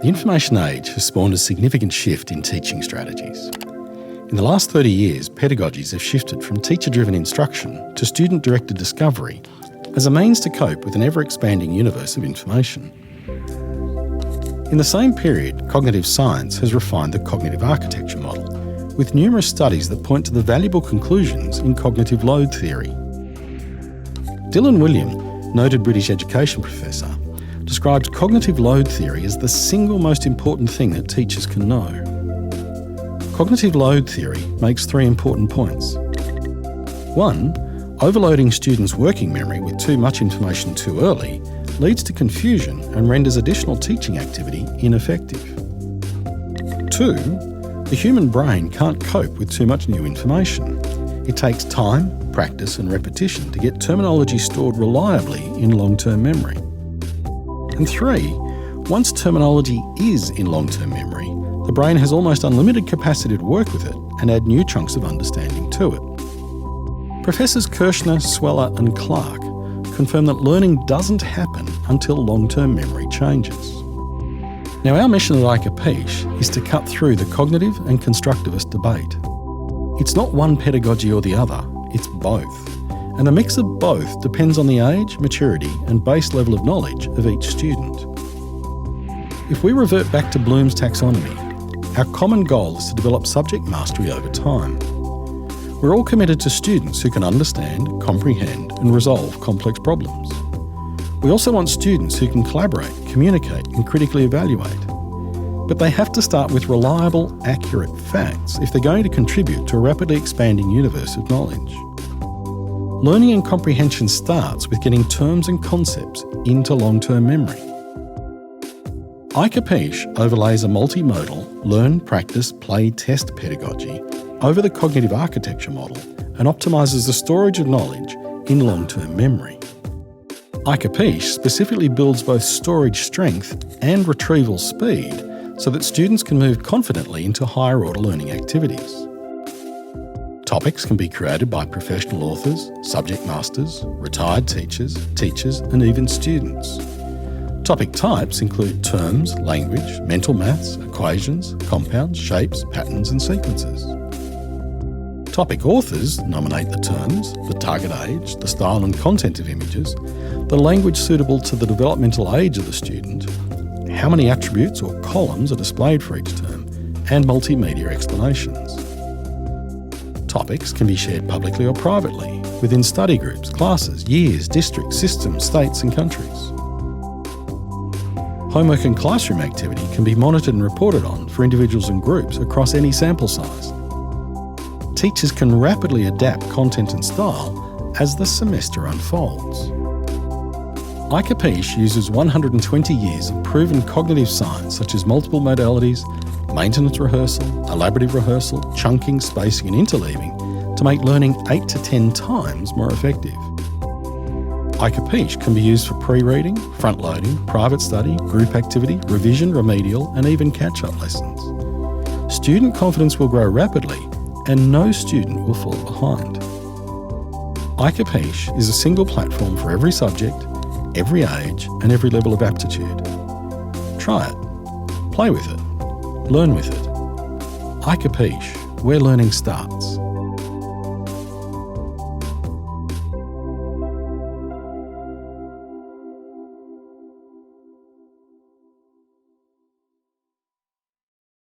The information age has spawned a significant shift in teaching strategies. In the last 30 years, pedagogies have shifted from teacher-driven instruction to student-directed discovery as a means to cope with an ever-expanding universe of information. In the same period, cognitive science has refined the cognitive architecture model, with numerous studies that point to the valuable conclusions in cognitive load theory. Dylan Wiliam, noted British education professor, describes cognitive load theory as the single most important thing that teachers can know. Cognitive load theory makes 3 important points. 1. Overloading students' working memory with too much information too early leads to confusion and renders additional teaching activity ineffective. 2. The human brain can't cope with too much new information. It takes time, practice and repetition to get terminology stored reliably in long-term memory. And 3, once terminology is in long-term memory, the brain has almost unlimited capacity to work with it and add new chunks of understanding to it. Professors Kirshner, Sweller and Clark confirm that learning doesn't happen until long-term memory changes. Now, our mission at iCapisce is to cut through the cognitive and constructivist debate. It's not one pedagogy or the other, it's both. And a mix of both depends on the age, maturity and base level of knowledge of each student. If we revert back to Bloom's taxonomy, our common goal is to develop subject mastery over time. We're all committed to students who can understand, comprehend and resolve complex problems. We also want students who can collaborate, communicate and critically evaluate. But they have to start with reliable, accurate facts if they're going to contribute to a rapidly expanding universe of knowledge. Learning and comprehension starts with getting terms and concepts into long-term memory. iCapisce overlays a multimodal learn, practice, play, test pedagogy over the cognitive architecture model and optimises the storage of knowledge in long-term memory. iCapisce specifically builds both storage strength and retrieval speed so that students can move confidently into higher-order learning activities. Topics can be created by professional authors, subject masters, retired teachers and even students. Topic types include terms, language, mental maths, equations, compounds, shapes, patterns and sequences. Topic authors nominate the terms, the target age, the style and content of images, the language suitable to the developmental age of the student, how many attributes or columns are displayed for each term, and multimedia explanations. Topics can be shared publicly or privately, within study groups, classes, years, districts, systems, states and countries. Homework and classroom activity can be monitored and reported on for individuals and groups across any sample size. Teachers can rapidly adapt content and style as the semester unfolds. iCapisce uses 120 years of proven cognitive science such as multiple modalities, maintenance rehearsal, elaborative rehearsal, chunking, spacing and interleaving to make learning 8 to 10 times more effective. iCapisce can be used for pre-reading, front-loading, private study, group activity, revision, remedial and even catch-up lessons. Student confidence will grow rapidly and no student will fall behind. iCapisce is a single platform for every subject, every age and every level of aptitude. Try it, play with it, learn with it. iCapisce, where learning starts.